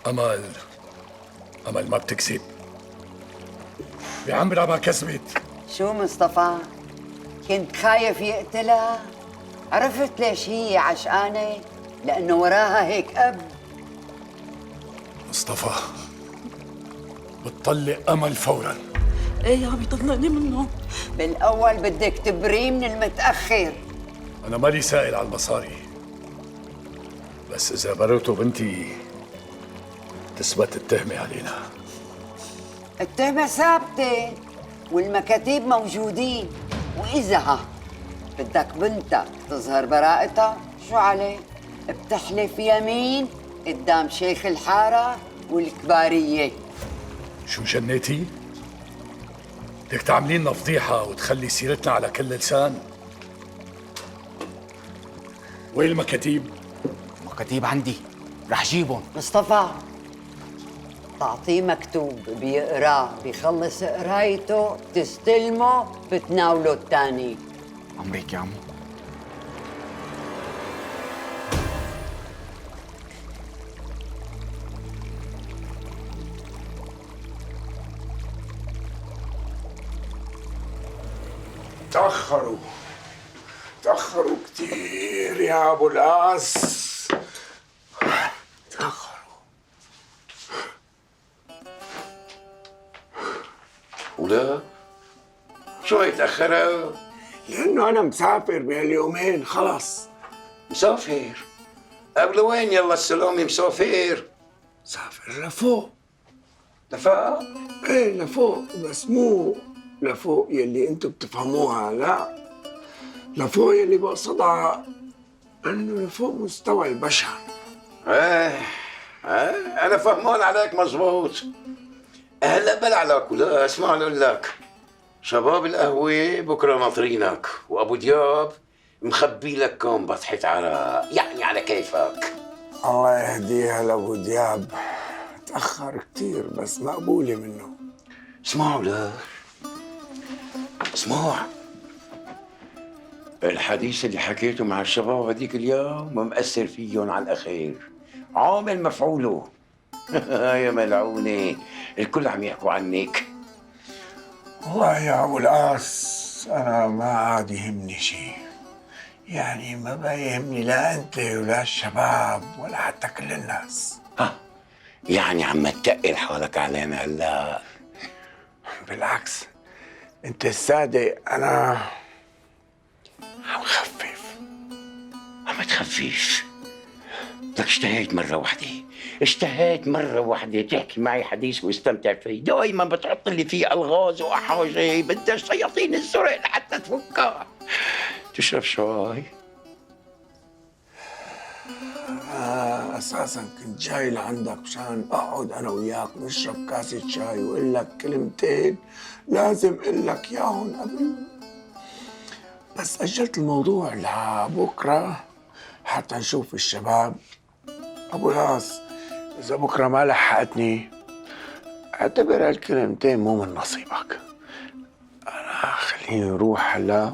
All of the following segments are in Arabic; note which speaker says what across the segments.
Speaker 1: أمل أمل ما بتكذب. بعمرها ما كذبت.
Speaker 2: شو مصطفى؟ كنت خايف يقتلها؟ عرفت ليش هي عشقانة؟ لأنه وراها هيك أب.
Speaker 1: مصطفى بتطلق أمل فوراً.
Speaker 3: ايه يا عم يطلقني منه.
Speaker 2: بالأول بدك تبريه من المتأخر.
Speaker 1: أنا مالي سائل على المصاري، بس إذا بررتوا بنتي تثبت التهمة علينا.
Speaker 2: التهمة ثابتة والمكاتيب موجودين، وإذا بدك بنتك تظهر براءتها شو عليه؟ بتحلف يمين قدام شيخ الحارة والكبارية.
Speaker 1: شو جنيتي؟ بدك تعملي لنا فضيحة وتخلي سيرتنا على كل لسان؟ وين المكاتيب؟
Speaker 4: مكاتيب عندي، رح جيبهم.
Speaker 2: مصطفى تعطيه مكتوب بيقراه، بيخلص قرايته تستلمه بتناوله الثاني.
Speaker 4: عمرك يا عمو.
Speaker 5: تأخروا كتير يا أبو العاص، تأخروا.
Speaker 6: ولا شو يتأخروا؟
Speaker 5: لأنه أنا مسافر بهاليومين خلص.
Speaker 6: مسافر؟ قبل وين يلا السلامة مسافر؟
Speaker 5: مسافر لفوق.
Speaker 6: لفوق؟
Speaker 5: إيه لفوق، بس مو لفوق يلي أنتم بتفهموها، لا، لفوق يلي بقصدها إنه لفوق مستوى البشر.
Speaker 6: ايه انا فهمان عليك مزبوط. هلا بلا عليك ولا اسمع اقول لك، شباب القهوة بكره ناطرينك، وابو دياب مخبي لك كم بطحة عراق، يعني على كيفك.
Speaker 5: الله يهديها لأبو دياب، تأخر كتير بس مقبولة منه.
Speaker 6: اسمعوا لا اسمع، الحديث اللي حكيته مع الشباب هذيك اليوم مأثر فيهم على الأخير، عامل مفعوله. يا ملعونة الكل عم يحكوا عنك.
Speaker 5: والله يا أبو العاص أنا ما عاد يهمني شيء، يعني ما بقى يهمني لا أنت ولا الشباب ولا حتى كل الناس.
Speaker 6: يعني عم تقل حالك علينا هلا؟
Speaker 5: بالعكس أنت الصادق، أنا عم خفف.
Speaker 6: عم تخفف؟ لك اشتهيت مرة واحدة تحكي معي حديث واستمتع فيه، دايما بتحط اللي فيه ألغاز وأحاجي، بدها الشياطين الزرق لحتى تفكها. تشرب شاي؟
Speaker 5: أساسا كنت جاي لعندك مشان أقعد أنا وياك نشرب كاسة شاي وأقول لك كلمتين لازم أقول لك ياهن قبل، بس أجلت الموضوع لبكرة حتى نشوف الشباب. أبو العاص إذا بكرة ما لحقتني اعتبر هالكلمتين مو من نصيبك. أنا خليني أروح هلا.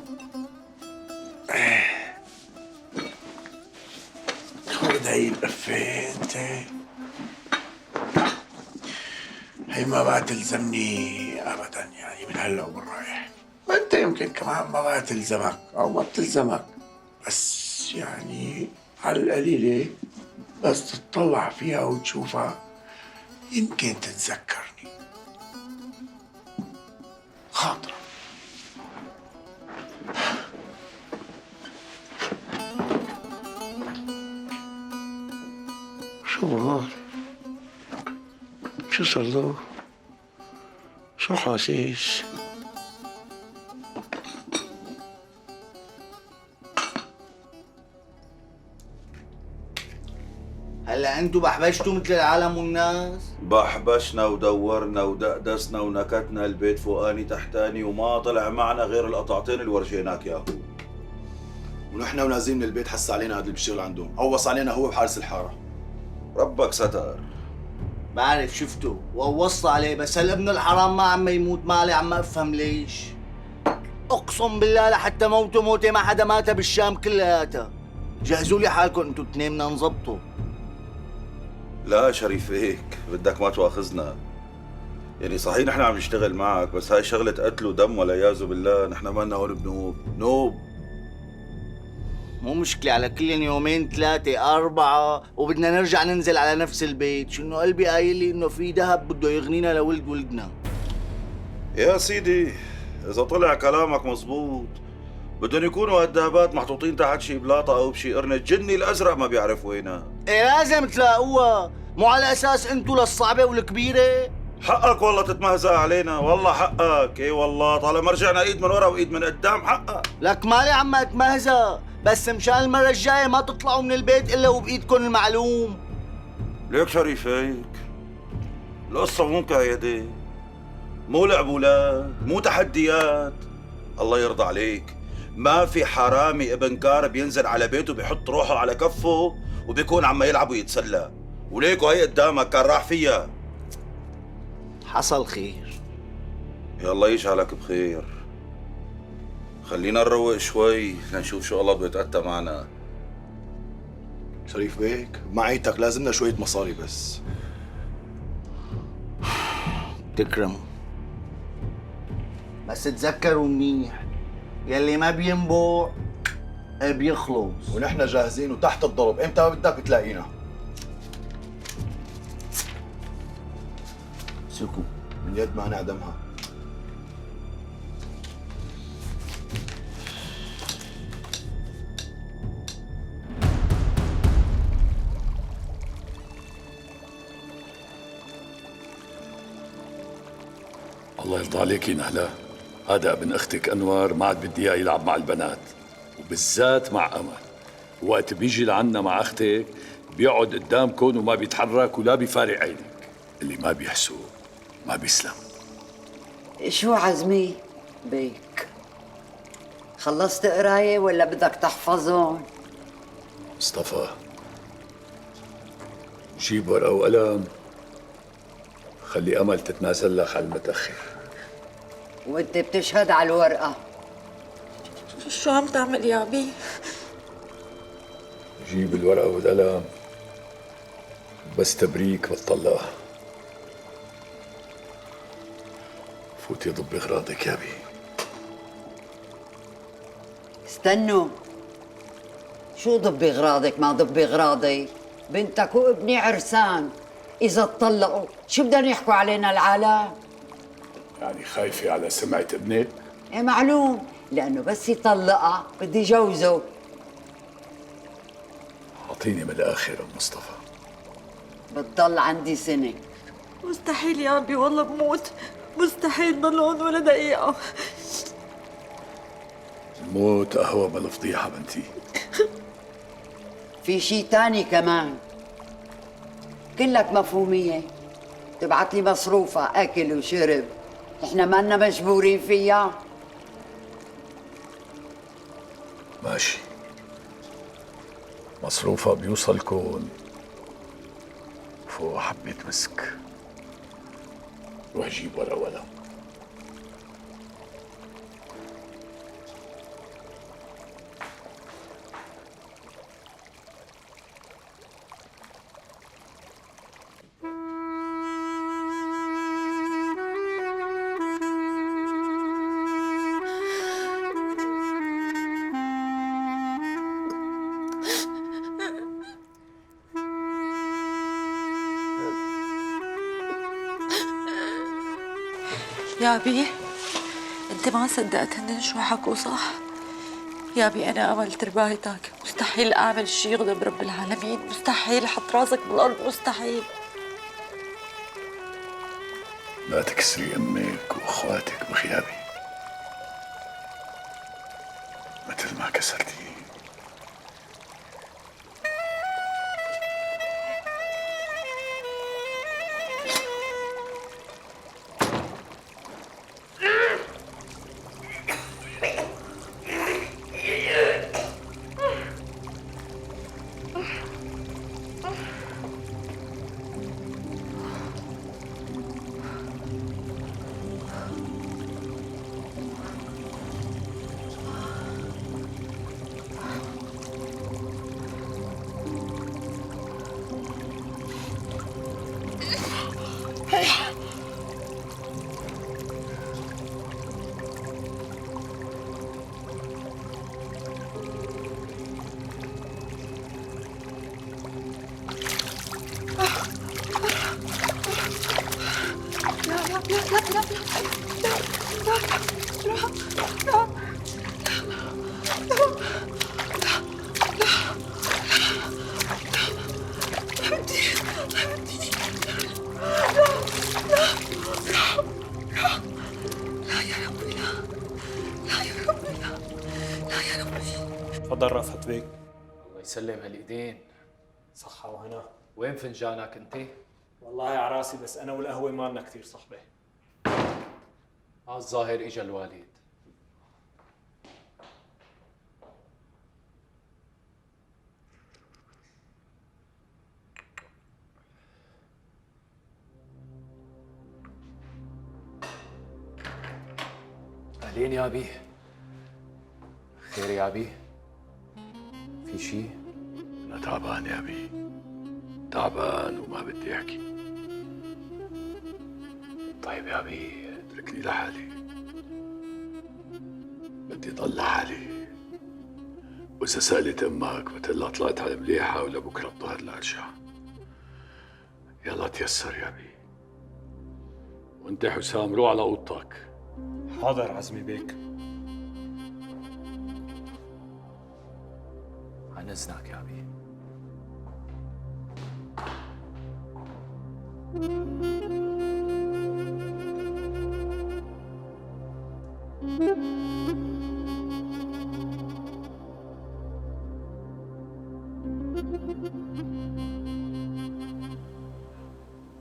Speaker 5: خذ هي اللفة انت، هي ما بقى تلزمني ابدا، يعني من هلا وبالرايح. وانت يمكن كمان ما بقى تلزمك او ما بتلزمك، بس يعني على القليلة بس تطلع فيها وتشوفها يمكن تتذكرني خاطرك.
Speaker 6: شو هاد؟ شو صار له؟ شو حاسس؟
Speaker 7: هلا انتوا بحبشتوا مثل العالم والناس؟
Speaker 8: بحبشنا ودورنا ودقدسنا ونكتنا البيت فوقاني تحتاني وما طلع معنا غير القطعتين اللي ورجيناك ياهو.
Speaker 9: ونحن ونازلين من البيت حس علينا هذا اللي بيشتغل عندهم، قوص علينا هو بحارس الحاره.
Speaker 8: ربك ستر.
Speaker 7: بعرف شفته وقوصت عليه، بس هالابن الحرام ما عم يموت مالي، عم افهم ليش. اقسم بالله لحتى موته موته ما حدا مات بالشام كلياتها. جهزوا لي حالكم انتوا الاثنين بدنا نظبطه.
Speaker 8: لا شريف هيك بدك ما تواخذنا. يعني صحيح نحن عم نشتغل معك، بس هاي شغلة قتل ودم والعياذ بالله. نحن مالنا هون بنوب نوب.
Speaker 7: مو مشكلة، على كل يومين 3 4 وبدنا نرجع ننزل على نفس البيت. شو انه قلبي قايل لي انه في ذهب بده يغنينا لولد ولدنا.
Speaker 8: يا سيدي إذا طلع كلامك مزبوط بدهم يكونوا هالذهبات محطوطين تحت شي بلاطة أو بشي قرن. الجني الأزرق ما بيعرف وينها.
Speaker 7: ايه لازم تلاقوها، مو على اساس انتو للصعبة والكبيرة.
Speaker 8: حقك والله تتمهزأ علينا، والله حقك. اي والله طالما رجعنا ايد من ورا وايد من قدام حقك.
Speaker 7: لك مالي عم اتمهزأ، بس مشان المرة الجاية ما تطلعوا من البيت الا وبايدكم المعلوم.
Speaker 8: ليك شريف هيك؟ القصة مو مكايدة، مو لعب ولاد، مو تحديات. الله يرضى عليك، ما في حرامي ابن كار بينزل على بيته بيحط روحه على كفه وبيكون عم يلعب ويتسلى. وليكو هي قدامك كان راح فيها.
Speaker 7: حصل خير.
Speaker 8: يلا يجعلك بخير. خلينا نروق شوي لنشوف شو الله بده يتأتى معنا.
Speaker 9: شريف بيك معيتك لازمنا شوية مصاري بس.
Speaker 7: تكرموا، بس تذكروا منيح، يلي ما بينبوع بيخلص.
Speaker 9: ونحن جاهزين وتحت الضرب، امتى ما بدك بتلاقينا.
Speaker 7: سكو
Speaker 9: من يد ما نعدمها.
Speaker 1: الله يرضى عليكي نهلا، هذا ابن اختك انور ما عاد بدي اياه يلعب مع البنات، وبالذات مع امل. وقت بيجي لعنا مع اختك بيقعد قدامكم وما بيتحرك ولا بيفارق عينك. اللي ما بيحسوا ما بيسلم.
Speaker 2: شو عزمي بيك؟ خلصت قراية ولا بدك تحفظهم؟
Speaker 1: مصطفى جيب ورقة وقلم، خلي امل تتنازل لك على المتاخر.
Speaker 2: وانت بتشهد على الورقة.
Speaker 3: شو عم تعمل يا أبي؟
Speaker 1: جيب الورقة والقلم، بس تبريك بتطلقها. فوتي ضبي اغراضك يا بي.
Speaker 2: استنوا، شو ضبي اغراضك ما ضبي اغراضي؟ بنتك وابني عرسان، إذا اتطلقوا شو بدهم يحكوا علينا العالم؟
Speaker 1: يعني خايفة على سمعة ابنك؟
Speaker 2: ايه معلوم، لأنه بس يطلقها بدي جوزه.
Speaker 1: أعطيني من الآخر أم مصطفى.
Speaker 2: بتضل عندي سنة.
Speaker 3: مستحيل يا أبي، والله بموت، مستحيل ضل هون ولا دقيقة.
Speaker 1: الموت أهوى بالفضيحة بنتي.
Speaker 2: في شي تاني كمان، كلك مفهومية. تبعت لي مصروفة أكل وشرب، نحن مالنا مجبورين فيها.
Speaker 1: ماشي، مصروفها بيوصلكن فوق حبة مسك. روح جيب ورقة وقلم.
Speaker 3: يا أبي أنت ما صدقت هن شو حكوا صح؟ يا أبي أنا أمل تربايتك، مستحيل أعمل شي يغضب رب العالمين، مستحيل حط راسك بالأرض، مستحيل.
Speaker 1: لا تكسري أمك وأخواتك بغيابي مثل ما كسرتي.
Speaker 10: تفضل رأفت بيك.
Speaker 11: الله يسلم هالايدين.
Speaker 10: صحة وهنا.
Speaker 11: وين فنجانك انت؟
Speaker 10: والله على راسي، بس أنا والقهوة ما لنا كثير صحبة.
Speaker 11: الظاهر اجا الوالد. اهلين يا ابي. خير يا ابي؟ في شيء؟
Speaker 1: أنا تعبان يا أبي، تعبان وما بدي أحكي. طيب يا أبي اتركني لحالي، بدي ضل لحالي، وإذا سألت أمك بتقلها طلعت على مليحة ولا بكرة الظهر لأرجع. يلا تيسر يا أبي، وأنت حسام روح على أوضتك.
Speaker 10: حاضر عزمي بيك.
Speaker 11: عن اذنك يا ابي.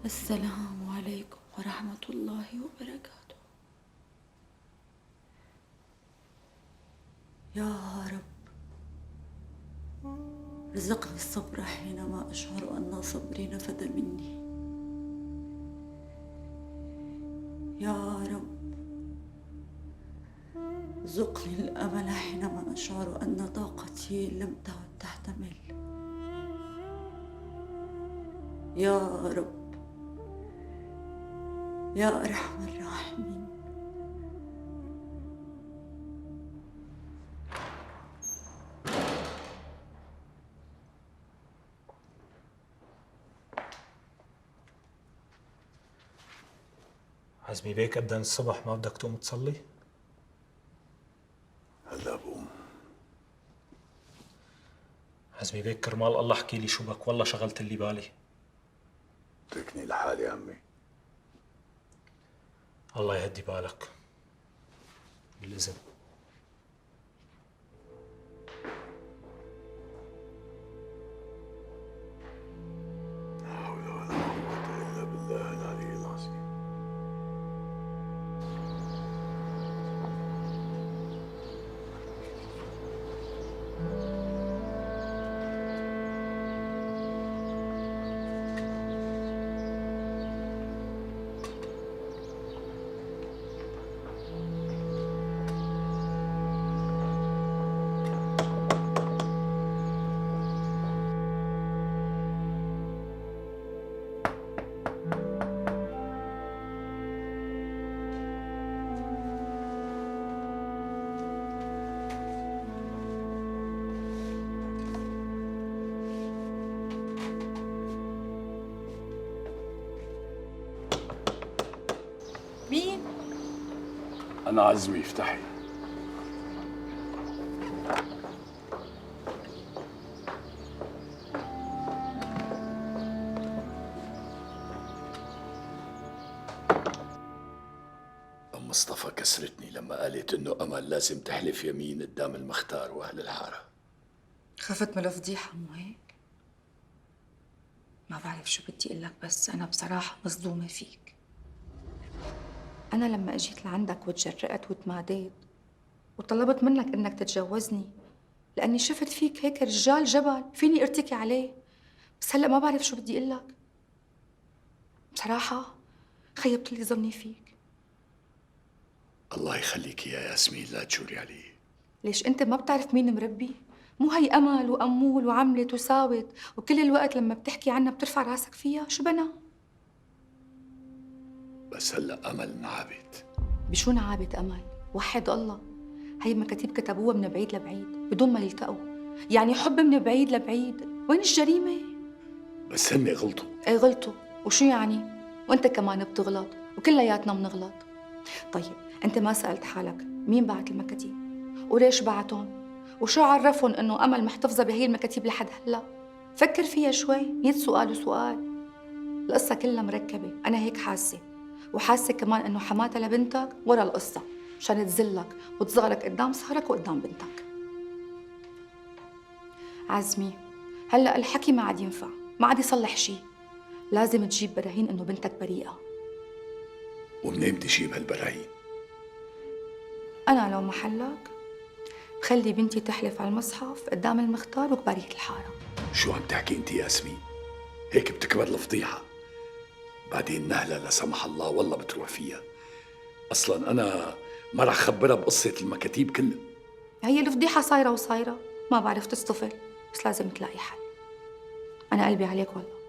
Speaker 3: السلام عليكم ورحمة الله وبركاته. يا رب رزقني الصبر حينما أشعر أن صبري نفد مني. يا رب ارزقني الأمل حينما أشعر أن طاقتي لم تعد تحتمل. يا رب يا أرحم الراحمين.
Speaker 10: عزمي بيك أبدا الصبح ما بدك تقوم تصلي؟
Speaker 1: هلا بقوم.
Speaker 10: عزمي بيك كرمال الله احكي لي شو بك، والله شغلت اللي بالي.
Speaker 1: اتركني لحالي يا عمي.
Speaker 10: الله يهدي بالك. بالإذن.
Speaker 1: لا حول ولا قوة إلا بالله العلي العظيم.
Speaker 3: مين؟
Speaker 1: أنا عزمي، افتحي. أم مصطفى كسرتني لما قالت إنه أمل لازم تحلف يمين قدام المختار وأهل الحارة.
Speaker 12: خفت من الفضيحة مو هيك؟ ما بعرف شو بدي اقول لك، بس أنا بصراحة مصدومة فيك. أنا لما أجيت لعندك وتجرأت وتماديت وطلبت منك إنك تتجوزني لأني شفت فيك هيك رجال جبل فيني ارتكي عليه، بس هلأ ما بعرف شو بدي اقول لك. بصراحة خيبت لي ظني فيك.
Speaker 1: الله يخليك يا ياسمين، لا تجوري علي.
Speaker 12: ليش أنت ما بتعرف مين مربي؟ مو هي أمل وأمول وعملت وساوت وكل الوقت لما بتحكي عنها بترفع راسك فيها؟ شو بنا؟
Speaker 1: بس هلا أمل انعابت.
Speaker 12: بشو نعابت أمل؟ وحد الله، هي مكاتيب كتبوها من بعيد لبعيد بدون ما يلتقوا، يعني حب من بعيد لبعيد، وين الجريمة؟
Speaker 1: بس هن غلطوا.
Speaker 12: ايه غلطوا، وشو يعني؟ وانت كمان بتغلط وكلياتنا بنغلط. طيب انت ما سألت حالك مين بعت المكاتيب؟ وليش بعتهم؟ وشو عرفهم انه أمل محتفظة بهي المكاتيب لحد هلا؟ فكر فيها شوي، 100 سؤال وسؤال. القصة كلها مركبة، أنا هيك حاسة، وحاسة كمان إنه حماتها لبنتك ورا القصة مشان تذلك وتصغرك قدام صهرك وقدام بنتك. عزمي، هلأ الحكي ما عاد ينفع، ما عاد يصلح شيء، لازم تجيب براهين إنه بنتك بريئة.
Speaker 1: ومنين بدي اجيب هالبراهين؟
Speaker 12: أنا لو محلك بخلي بنتي تحلف على المصحف قدام المختار وكبارية الحارة.
Speaker 1: شو عم تحكي انت يا ياسمين؟ هيك بتكبر الفضيحة. بعدين نهلة لا سمح الله والله بتروح فيها. اصلا انا ما رح خبرها بقصة المكاتيب كلها.
Speaker 12: هي الفضيحة صايرة وصايرة، ما بعرف تصطفل، بس لازم تلاقي حل. أنا قلبي عليك والله.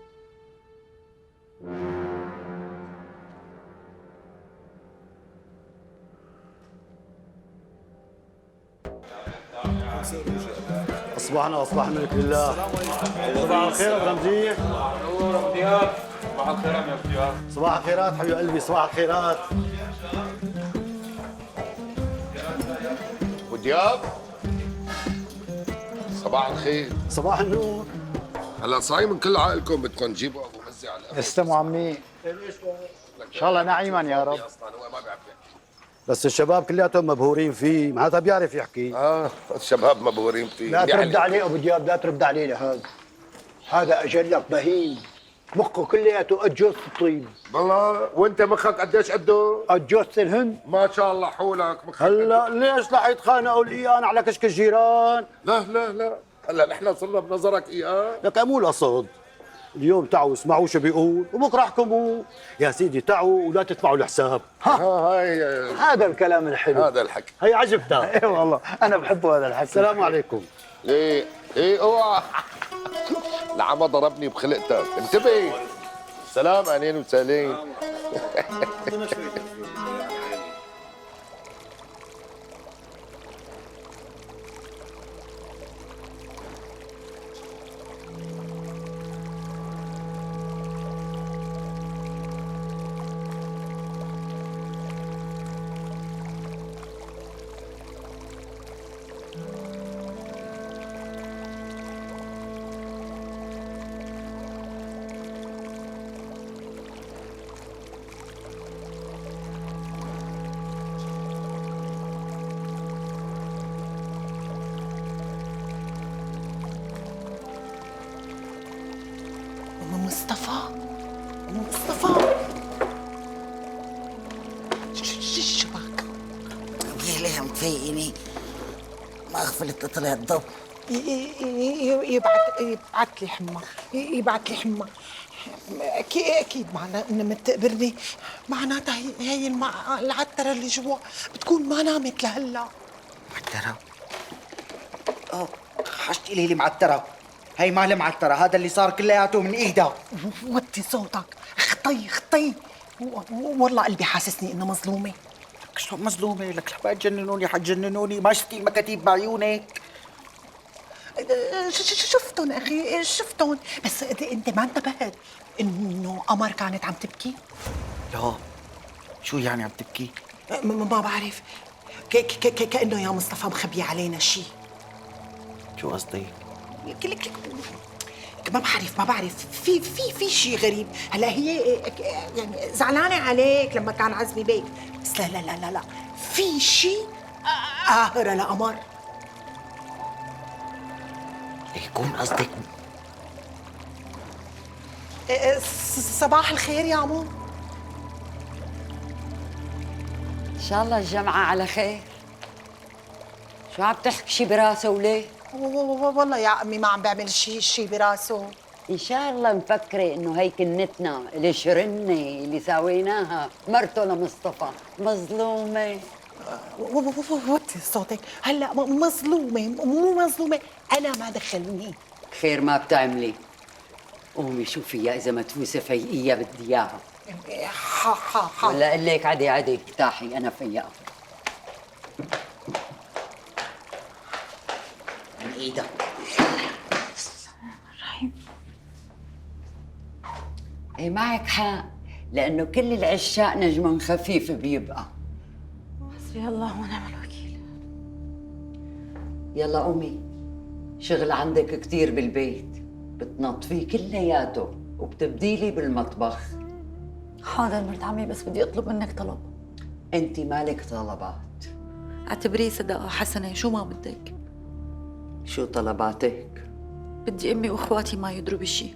Speaker 13: أصبحنا وأصبح الملك لله. صباح الخير أبو رمزية.
Speaker 14: نور أبو دياب. صباح الخير يا أبو دياب.
Speaker 13: صباح الخيرات حبيب قلبي، صباح الخيرات.
Speaker 15: أبو دياب. صباح الخير.
Speaker 13: صباح النور.
Speaker 15: هلا صايم من كل عائلكم بدكم تجيبوا أبو مزي على الأبد.
Speaker 13: استموا عمي. إن شاء الله نعيما يا رب. بس الشباب كلياتهم مبهورين فيه، معناتها بيعرف يحكي.
Speaker 15: الشباب مبهورين فيه.
Speaker 13: لا ترد عليه ابو دياب، لا ترد عليه لهذا. هذا اجل لك بهيم، مخه كلياته قد جوز الطيب.
Speaker 15: والله وانت مخك قديش قده؟
Speaker 13: قد جوز الهند.
Speaker 15: ما شاء الله حولك مخك.
Speaker 13: هلا ليش رح يتخانقوا الايان على كشك الجيران؟
Speaker 15: لا هلا نحن صرنا بنظرك اياه.
Speaker 13: لك مو القصد. اليوم تعوا اسمعوا شو بيقول وبكره احكموا. يا سيدي تعوا ولا تدفعوا الحساب.
Speaker 15: هاي
Speaker 13: هذا الكلام الحلو.
Speaker 15: هذا الحكي.
Speaker 13: هي عجبتها. اي والله انا بحبه هذا الحكي. السلام عليكم.
Speaker 15: ايه اوعى. العمى ضربني بخلقتك، انتبه. سلام اهلين وسهلين.
Speaker 16: مصطفى شو بك؟
Speaker 2: ليه عم تفيقني؟ ما غفلت طلع الضب.
Speaker 16: يبعت لي حمى، يبعت لي حمى. اكيد معناها انه متقبرني، معناتها هي العترة اللي جوا بتكون ما نامت لهلا.
Speaker 7: معترة؟ حشتي لي معترة، هي ما معترة، هذا اللي صار كلياته من ايدها.
Speaker 16: وطي صوتك، خطي والله قلبي حاسسني انه مظلومة.
Speaker 7: لك شو مظلومة؟ لك لما تجننوني حتجننوني، ما شفتي المكاتيب بعيونك؟
Speaker 16: شفتن اخي شفتن، بس انت ما انتبهت انه قمر كانت عم تبكي؟
Speaker 7: لا، شو يعني عم تبكي؟
Speaker 16: ما بعرف، كأنه يا مصطفى مخبي علينا شيء.
Speaker 7: شو قصدي؟
Speaker 16: ما بعرف في شيء غريب. هلا هي يعني زعلانه عليك لما كان عزمي بيك، بس لا في شيء قاهرة لقمر.
Speaker 7: يكون قصدك
Speaker 16: صباح الخير يا عمو.
Speaker 2: ان شاء الله الجمعة على خير. شو عم تحكي براسه وليه؟
Speaker 16: والله يا عمي ما عم بعمل شيء براسه.
Speaker 2: ان شاء الله مفكرة انه هي كنتنا اللي شرنة اللي سويناها مرته لمصطفى مظلومة.
Speaker 16: وطي صوتك، هلا مظلومة مو مظلومة انا ما دخلني.
Speaker 2: خير ما بتعملي. قومي شوفيها اذا ما تفوسي فيقيها بدي اياها. ولا اقول لك عدي ارتاحي انا فيها.
Speaker 7: من ايدها.
Speaker 2: ايه معك حق، لانه كل العشاق نجمهم خفيف بيبقى.
Speaker 3: حسبي الله ونعم الوكيل.
Speaker 2: يلا قومي، شغل عندك كتير بالبيت، بتنظفيه كلياته وبتبديلي بالمطبخ.
Speaker 3: حاضر مرت عمي، بس بدي اطلب منك طلب.
Speaker 2: انت مالك طلبات؟
Speaker 3: اعتبريه صدقة حسنة، شو ما بدك؟
Speaker 2: شو طلباتك؟
Speaker 3: بدي امي واخواتي ما يدروا بشي.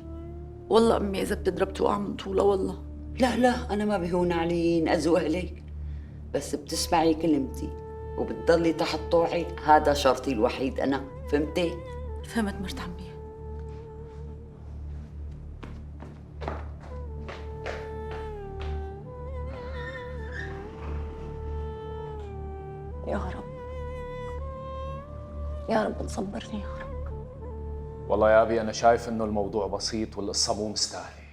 Speaker 3: والله امي اذا بتضرب توقع من طولها والله.
Speaker 2: لا انا ما بهون علي نأذوا اهلك، بس بتسمعي كلمتي وبتضلي تحت طوعي، هذا شرطي الوحيد انا، فهمتي؟
Speaker 3: فهمت مرت عمي. يا رب يا رب تصبرني يا رب.
Speaker 11: والله يا أبي أنا شايف إنه الموضوع بسيط والقصة مو مستاهلة.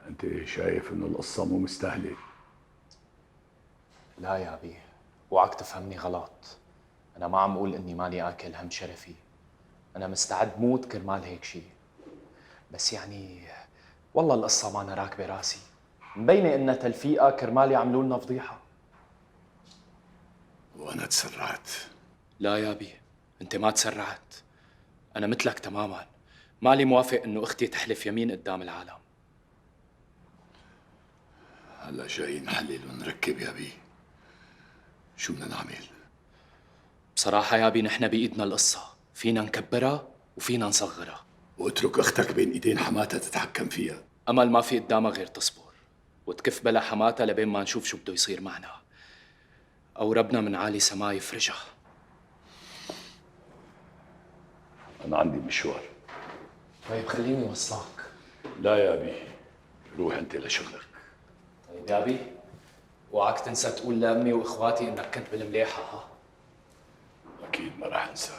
Speaker 1: أنت شايف إنه القصة مو مستاهلة؟
Speaker 11: لا يا أبي، وعك تفهمني غلط. أنا ما عم أقول إني ماني آكل هم شرفي. أنا مستعد موت كرمال هيك شيء. بس يعني والله القصة مانا راكبة راسي. مبينة إنها تلفيقة كرمال يعملوا لنا فضيحة.
Speaker 1: وأنا تسرعت.
Speaker 11: لا يا أبي، أنت ما تسرعت. أنا مثلك تماماً. مالي موافق إنه أختي تحلف يمين قدام العالم.
Speaker 1: هلا جاي نحلل ونركب يا بي. شو بدنا نعمل؟
Speaker 11: بصراحة يا أبي نحن بإيدنا القصة، فينا نكبرها وفينا نصغرها.
Speaker 1: واترك أختك بين إيدين حماتها تتحكم فيها.
Speaker 11: أمل ما في قدامها غير تصبر وتكف بلا حماتها لبين ما نشوف شو بده يصير معنا، أو ربنا من عالي سما يفرجها.
Speaker 1: أنا عندي مشوار.
Speaker 11: طيب خليني وصلك.
Speaker 1: لا يا أبي، روح أنت لشغلك.
Speaker 11: طيب يا أبي، وعك تنسى تقول لأمي وإخواتي إنك كنت بالمليحة ها؟
Speaker 1: أكيد ما راح أنسى.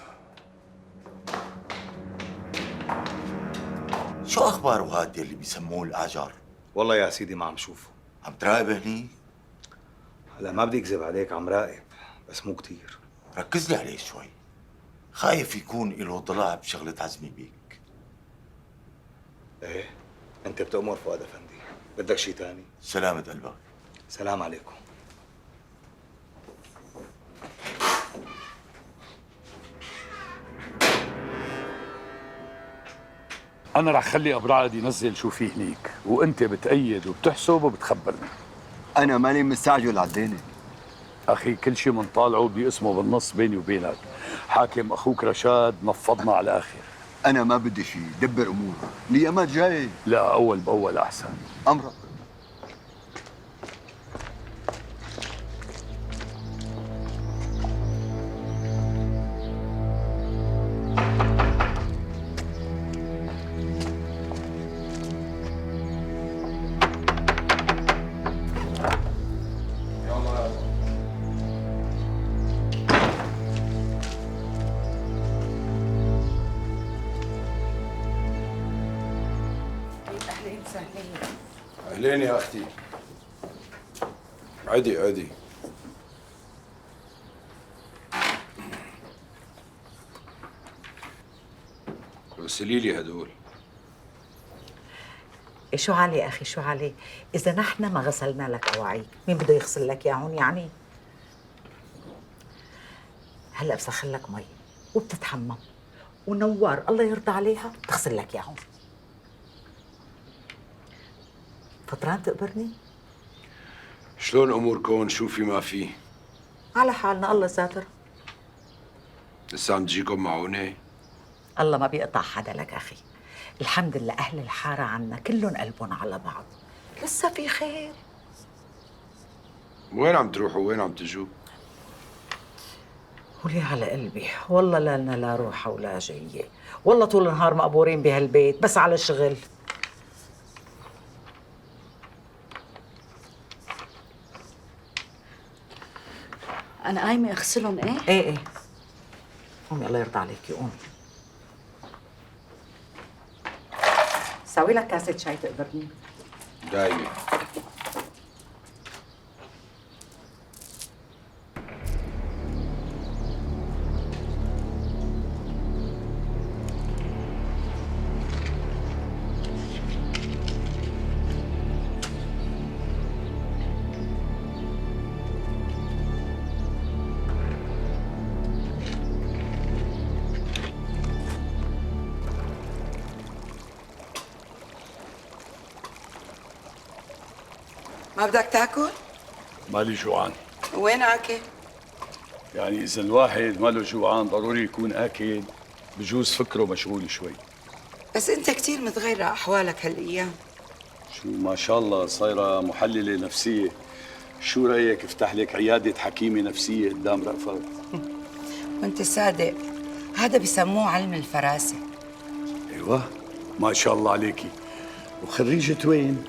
Speaker 17: شو أخباره هاد اللي بيسموه الأعجر؟
Speaker 18: والله يا سيدي ما عم شوفه.
Speaker 17: عم تراقب هني؟
Speaker 18: هلا ما بدي اكذب عليك، عم راقب بس مو كتير.
Speaker 17: ركز لي عليه شوي. خايف يكون له ضلع بشغلة عزمي بيك.
Speaker 18: ايه انت بتأمر فؤاد افندي، بدك شي تاني؟
Speaker 17: سلامة قلبك.
Speaker 18: سلام عليكم.
Speaker 1: أنا رح خلي أبو رعد ينزل شو فيه هنيك، وأنت بتأيد وبتحسب وبتخبرني.
Speaker 19: أنا مالي مستعجل عالديني.
Speaker 1: أخي كل شيء منطالعه بدي اسمه بالنص بيني وبينك. حاكم أخوك رشاد نفضنا على الآخر.
Speaker 19: أنا ما بدي شيء، دبر أمور، الأيامات جاي.
Speaker 1: لا أول بأول أحسن.
Speaker 19: أمرك.
Speaker 8: أهلين يا أختي. عدي غسلي لي هدول.
Speaker 16: شو علي أخي شو علي؟ إذا نحن ما غسلنا لك أواعيك، مين بده يغسل لك ياهن يعني؟ هلا بسخن لك مي وبتتحمم، ونوار الله يرضى عليها بتغسل لك ياهن. فطران تقبرني؟
Speaker 8: شلون أموركم؟ شو في ما في؟
Speaker 16: على حالنا الله ساتر.
Speaker 8: لسه عم تجيكم معونة؟
Speaker 16: الله ما بيقطع حدا لك أخي. الحمد لله أهل الحارة عنا كلهم قلبهم على بعض، لسه في خير.
Speaker 8: وين عم تروحوا وين عم تجوا؟
Speaker 16: ولي على قلبي، والله لا لنا لا روحة ولا جاية، والله طول النهار مقبورين بهالبيت بس على الشغل.
Speaker 3: أنا قايمة أغسلهم إيه؟
Speaker 16: إيه قومي الله يرضى عليكي قومي. سوي لك كاسة شاي تقبرني.
Speaker 8: دايما.
Speaker 16: ما بدك تاكل؟
Speaker 1: مالي جوعان.
Speaker 16: وين اكل؟
Speaker 1: يعني إذا الواحد ماله جوعان ضروري يكون آكل، بجوز فكره مشغول شوي.
Speaker 16: بس انت كثير متغير على احوالك هالايام.
Speaker 1: شو ما شاء الله صايرة محللة نفسية. شو رأيك افتح لك عيادة حكيمة نفسية قدام رأفت؟
Speaker 16: وانت صادق، هذا بسموه علم الفراسة.
Speaker 1: ايوه ما شاء الله عليكي. وخريجة وين؟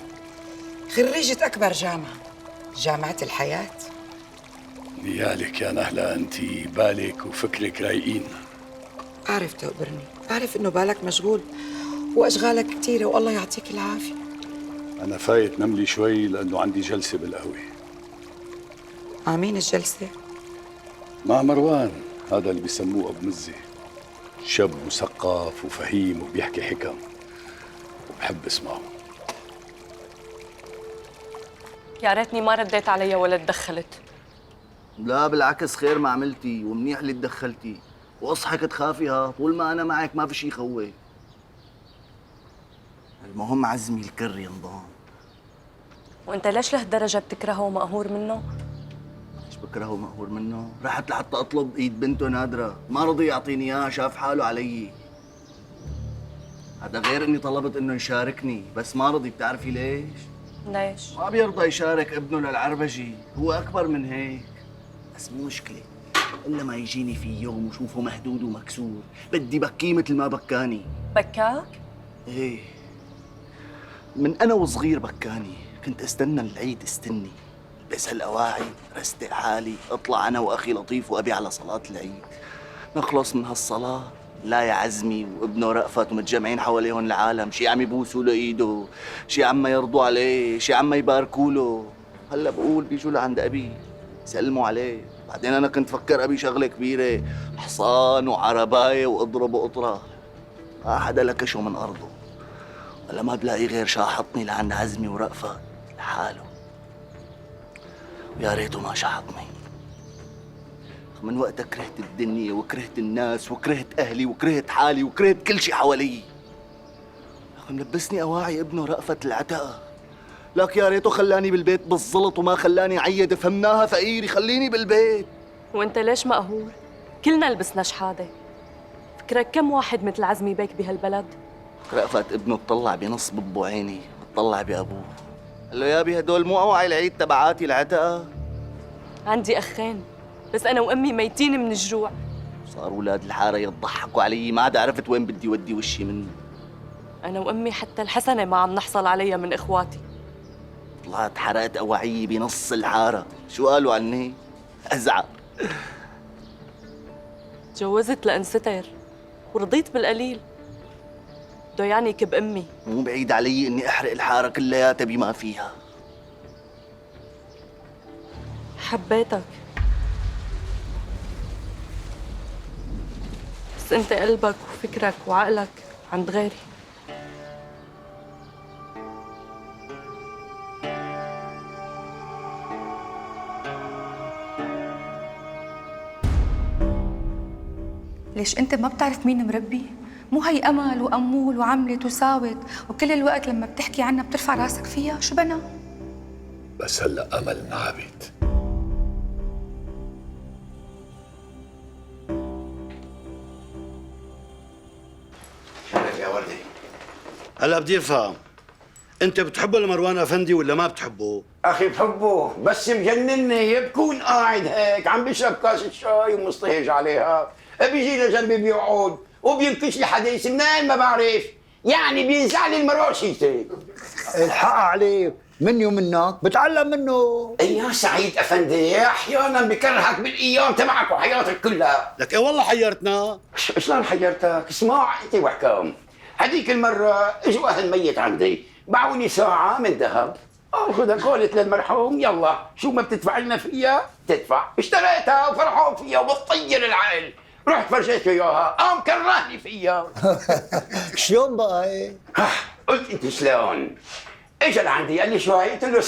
Speaker 16: خريجة أكبر جامعة، جامعة الحياة.
Speaker 1: نيالك يا نهلة، انت بالك وفكرك رايقين.
Speaker 16: بعرف تقبرني، بعرف إنه بالك مشغول وأشغالك كثيرة والله يعطيك العافية.
Speaker 1: أنا فايت نملي شوي لأنه عندي جلسة بالقهوة.
Speaker 16: مع مين الجلسة؟
Speaker 1: مع مروان، هذا اللي بيسموه أبو مزة. شاب مثقف وفهيم وبيحكي حكم وبحب اسمعه.
Speaker 3: يا ريتني ما رديت عليها ولا تدخلت.
Speaker 7: لا بالعكس، خير ما عملتي ومنيح اللي تدخلتي، واصحك تخافيها. طول ما انا معك ما في شي يخوف. المهم عزمي الكر ينضام.
Speaker 3: وانت ليش لهالدرجه بتكرهه ومقهور منه؟
Speaker 7: ليش بكرهه ومقهور منه؟ رحت لحتى اطلب ايد بنته نادره، ما رضي يعطيني اياها، شاف حاله علي. هذا غير اني طلبت انه يشاركني بس ما رضي. بتعرفي ليش؟
Speaker 3: ليش؟
Speaker 7: ما بيرضى يشارك ابنه للعربجي، هو اكبر من هيك. بس مو مشكله، الا ما يجيني في يوم وشوفه مهدود ومكسور بدي بكيه مثل ما بكاني.
Speaker 3: بكاك؟
Speaker 7: ايه، من انا وصغير بكاني. كنت استنى العيد استني، بس هالاواعي رستق حالي، اطلع انا واخي لطيف وابي على صلاه العيد. نخلص من هالصلاه، لا يا عزمي وابنه رأفت ومتجمعين حواليهم العالم، شي عم يبوسوا له ايده، شي عم يرضوا عليه، شي عم يباركوا له. هلا بقول بيجوا لعند ابي يسلموا عليه. بعدين انا كنت فكر ابي شغله كبيره، حصان وعربايه واضرب وقطره. ما حدا لكشه من ارضه، ولا ما بلاقي غير شاحطني لعند عزمي ورأفت لحاله. ويا ريته ما شاحطني. من وقتها كرهت الدنيا وكرهت الناس وكرهت اهلي وكرهت حالي وكرهت كل شيء حوالي. ملبسني اواعي ابنه رأفت العتقه، لك يا ريته خلاني بالبيت بالزلط وما خلاني عيد. فهمناها فقيري، خليني بالبيت.
Speaker 3: وانت ليش مقهور؟ كلنا لبسنا شحاده. فكرك كم واحد مثل عزمي بيك بهالبلد؟
Speaker 7: رأفت ابنه اطلع بنص ببو عيني، اطلع بابوه. قال له يابي هدول مو اواعي العيد تبعاتي العتقه.
Speaker 3: عندي اخين بس انا وامي ميتين من الجوع.
Speaker 7: صار اولاد الحاره يضحكوا علي، ما عاد عرفت وين بدي ودي وشي منه.
Speaker 3: انا وامي حتى الحسنه ما عم نحصل عليها من اخواتي.
Speaker 7: طلعت حرقت اواعيي بنص الحاره. شو قالوا عني؟ ازعر.
Speaker 3: تجوزت لانستر ورضيت بالقليل. بده يعني كب امي.
Speaker 7: مو بعيد علي اني احرق الحاره كلياتها بما فيها.
Speaker 3: حبيتك بس انت قلبك وفكرك وعقلك عند غيري.
Speaker 12: ليش انت ما بتعرف مين مربي؟ مو هي امل وامول وعملت وساوت وكل الوقت لما بتحكي عنها بترفع راسك فيها؟ شو بنا؟
Speaker 1: بس هلا امل انعبت.
Speaker 6: يا وردي،
Speaker 13: هلا بدي افهم، انت بتحبه لمروان افندي ولا ما بتحبه؟
Speaker 6: اخي بحبه بس مجنني. بكون قاعد هيك عم بشرب كاسه شاي ومصطهج عليها، بيجي لجنبي بيقعد وبينكش لي حديث منين ما بعرف، يعني بينزع لي المراشيتي.
Speaker 18: الحق عليه، مني ومنك بتعلم منه.
Speaker 6: يا سعيد افندي، احيانا بكرهك بالايام تبعك وحياتك كلها.
Speaker 13: لك ايه والله حيرتنا.
Speaker 6: شلون حيرتك؟ اسمع انت وحكام. هذيك المره اجوا اهل ميت عندي باعوني ساعه من ذهب، خذها قولت للمرحوم يلا شو ما بتدفع لنا فيها تدفع. اشتريتها وفرحان فيها وبتطير العقل. رحت فرجيته اياها، قام كرهني فيها.
Speaker 18: شلون بقى هيك؟
Speaker 6: قلت انت شلون؟ اجى لعندي قال لي شوي، قلت له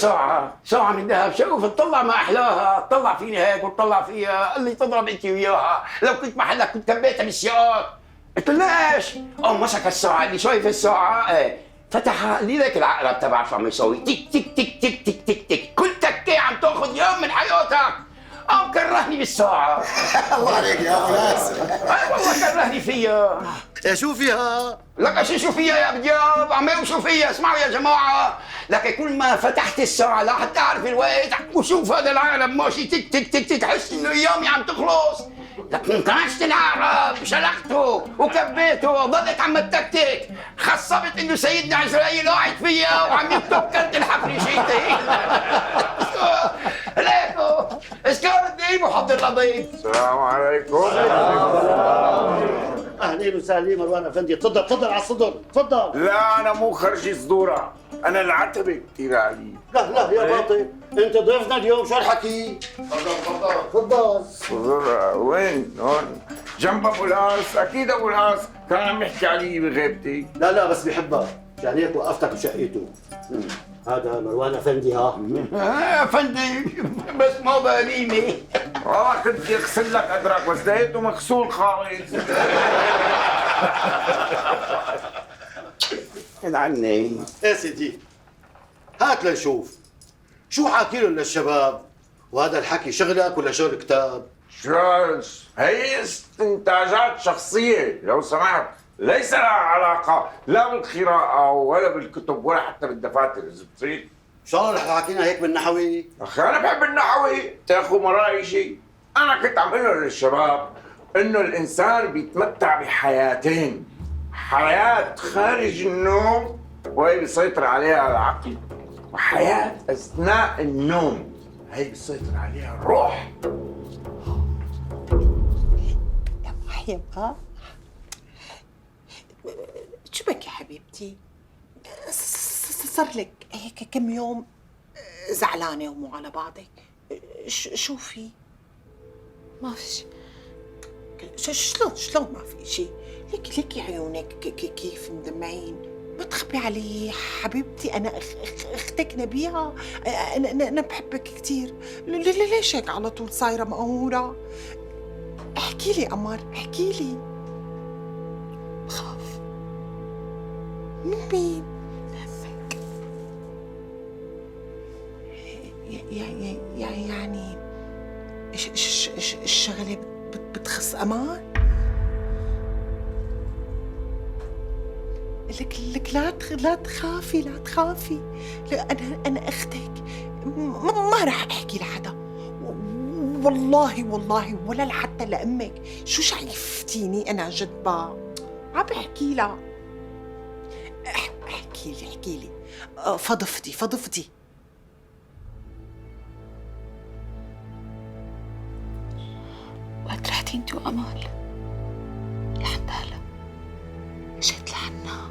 Speaker 6: ساعة من ذهب. شوف تطلع ما احلاها، تطلع فيني هيك وتطلع فيها. قال لي تضرب انت وياها، لو كنت محلك كنت كبيتها بالسياق. قلت له ليش؟ قام مسك الساعة قال لي شايف الساعة؟ ايه فتحها قال لي ليك العقرب تبعك شو عم يسوي؟ تك تك تك تك تك تك تك. يوم من حياتك. أو كرهني بالساعة.
Speaker 13: الله عليك يا ابو ناس.
Speaker 6: أي والله كرهني فيها.
Speaker 13: شو فيها؟
Speaker 6: لك شو فيها يا ابو دياب؟ عمي وشو فيها؟ اسمعوا يا جماعة، لك كل ما فتحت الساعة لا حتى أعرف الوقت وشوف هذا العالم ماشي تك تك تك تك، تحس إنه أيامي عم تخلص. لك انتعشت العقرب، شلقته وكبيته، ظلت عم تتكتك، خصبت إنه سيدنا عزرائيل قاعد فيها وعم يكتب كرت الحفريشيتي. ليكو اسكار الديب وحضر لضيف.
Speaker 5: السلام عليكم.
Speaker 13: اهلين وسهلين مروان افندي، تفضل تفضل على الصدر، تفضل.
Speaker 5: لا انا مو خرجي صدوره، انا العتبه كثير علي.
Speaker 13: لا يا باطل، انت ضيفنا اليوم، شو الحكي؟ تفضل
Speaker 5: صدوره وين؟ هون جنب ابو القاس، اكيد ابو القاس كان عم يحكي علي بغيبتي.
Speaker 13: لا بس بيحبك، يعني هيك وقفتك بشقيته. هذا مروان افندي.
Speaker 6: يا افندي بس ما بقليني.
Speaker 5: والله كنت اغسل لك ادرك بس لقيته مغسول خالص.
Speaker 6: عني
Speaker 13: ايه سيدي، هات لنشوف شو حاكي له للشباب، وهذا الحكي شغلك ولا شغل كتاب؟
Speaker 5: شوش هي استنتاجات شخصية لو سمحت، ليس لها علاقة لا بالقراءة ولا بالكتب ولا حتى بالدفاتر إذا بتصير.
Speaker 13: إن شاء الله رح تحكينا هيك بالنحوي.
Speaker 5: أخي أنا بحب النحوي، تاخذ مرائي شيء. أنا كنت عم أقول للشباب إنه الإنسان بيتمتع بحياتين، حياة خارج النوم وهي بيسيطر عليها العقل، وحياة أثناء النوم هي بيسيطر عليها الروح.
Speaker 16: يبقى شو بك يا حبيبتي؟ صار لك هيك كم يوم زعلانة ومو على بعضك. شو في؟
Speaker 3: ما في شيء.
Speaker 16: شلون ما في شيء؟ ليكي عيونك كيف مدمعين. ما تخبي علي حبيبتي، أنا أختك نبيها، أنا بحبك كثير. ليش هيك على طول صايرة مقهورة؟ احكي لي قمر، احكي لي.
Speaker 3: بخاف.
Speaker 16: من مين؟ يعني الشغلة بتخص أمان؟ لك لا تخافي. أنا أختك، ما رح أحكي لحدا، والله ولا لحتى لأمك. شو شايفتيني أنا جدبة؟ عم بحكي لها. احكي لي فضفتي.
Speaker 3: وقت رحتي انت وامال لحد هلا جيت لعنا.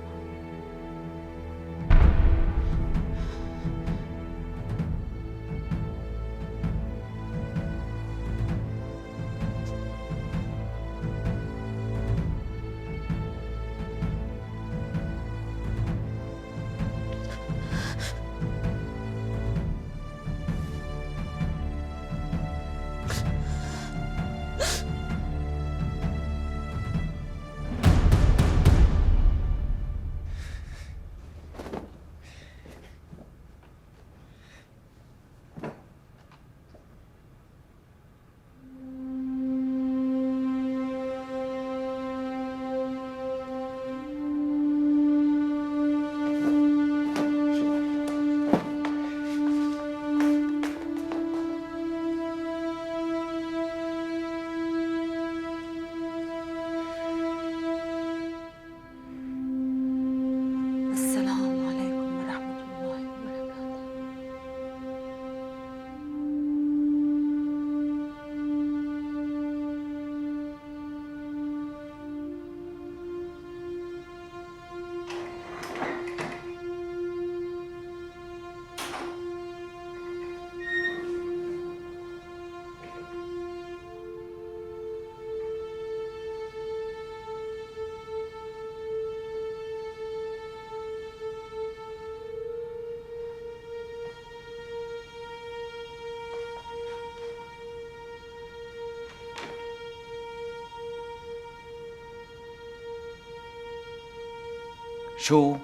Speaker 4: شو؟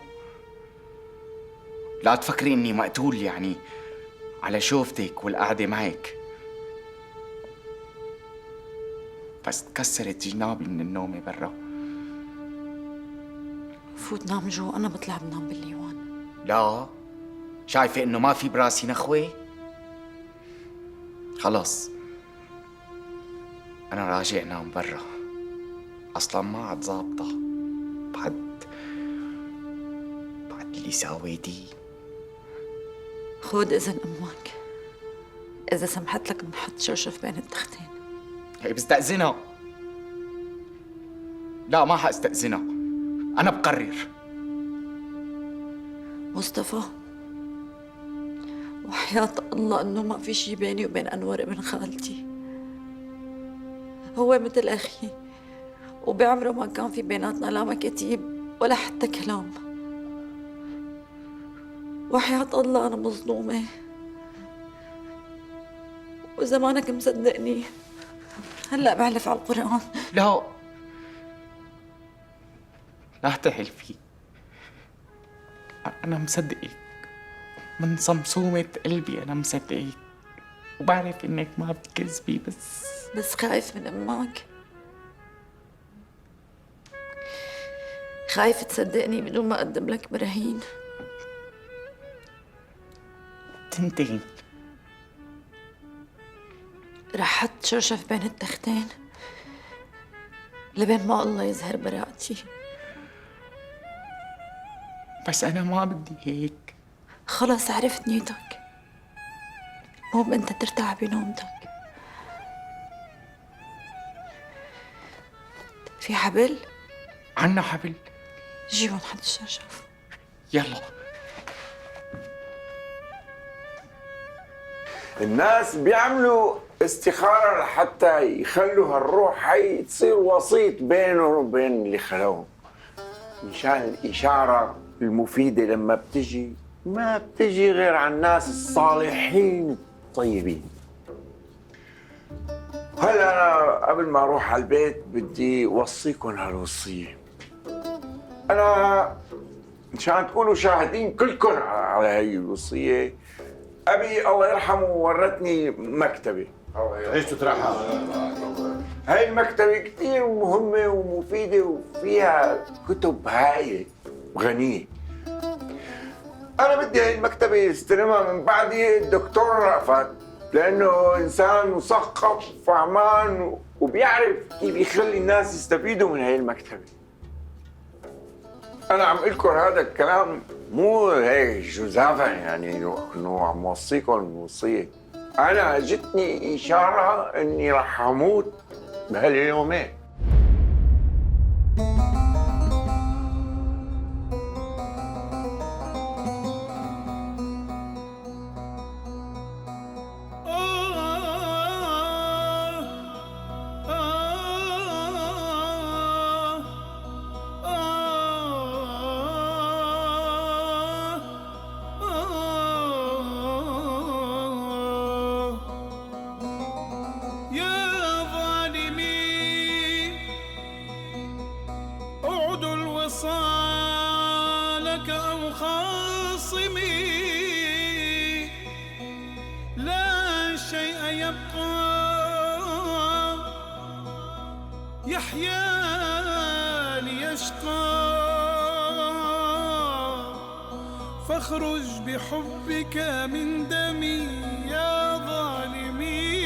Speaker 4: لا تفكري اني مقتول يعني. على شوفتك والقعدة معك. بس تكسرت جنابي من النوم برا.
Speaker 3: فوت نام جوا، أنا بطلع بنام بالليوان.
Speaker 4: لا، شايفة إنه ما في براسي نخوة؟ خلص أنا راجع نام برا، أصلاً ما عاد ظابطة بعد اللي ساويتيه.
Speaker 3: خود إذن أمك، إذا سمحت لك بنحط شرشف بين التختين.
Speaker 4: هي بستأذنها. لا ما حأستأذنها، أنا بقرر.
Speaker 3: مصطفى، وحياة الله إنه ما في شي بيني وبين أنور ابن خالتي. هو مثل أخي، وبعمره ما كان في بيناتنا لا مكاتيب ولا حتى كلام. وحياة الله أنا مظلومة، وإذا مانك مصدقني هلأ بعلف على القرآن.
Speaker 4: لا تحلفي، أنا مصدقك من صمصومة قلبي. أنا مصدقك وبعرف إنك ما بتكذبي،
Speaker 3: بس خايف من أمك، خايف تصدقني بدون ما أقدم لك براهين.
Speaker 4: تنتين
Speaker 3: رح حط شرشف بين التختين لبين ما الله يظهر براءتي.
Speaker 4: بس أنا ما بدي هيك.
Speaker 3: خلص عرفت نيتك، المهم أنت ترتاح بنومتك. في حبل؟
Speaker 4: عنا حبل.
Speaker 3: جيبوا نحط الشرشف.
Speaker 4: يلا.
Speaker 5: الناس بيعملوا استخارة لحتى يخلوا هالروح هي تصير وسيط بينهم وبين اللي خلوهم، مشان الإشارة المفيدة لما بتجي ما بتجي غير عن الناس الصالحين الطيبين. هلا أنا قبل ما أروح على البيت بدي أوصيكم هالوصية. أنا مشان تكونوا شاهدين كلكم على هي الوصية، أبي الله يرحمه ورثني مكتبة.
Speaker 6: ايش تترحم؟
Speaker 5: هاي المكتبة كتير مهمة ومفيدة وفيها كتب هايلة وغنية. أنا بدي هاي المكتبة يستلمها من بعدي الدكتور رأفت، لأنه إنسان مثقف وفهمان وبيعرف كيف يخلي الناس يستفيدوا من هاي المكتبة. أنا عم أذكر هذا الكلام مو هيك جزافا، يعني إنه عم وصيكم وصية. أنا جتني إشارة إني رح أموت بهاليومين.
Speaker 20: وصالك أو خاصمي، لا شيء يبقى يحيا ليشقى، فاخرج بحبك من دمي يا ظالمي.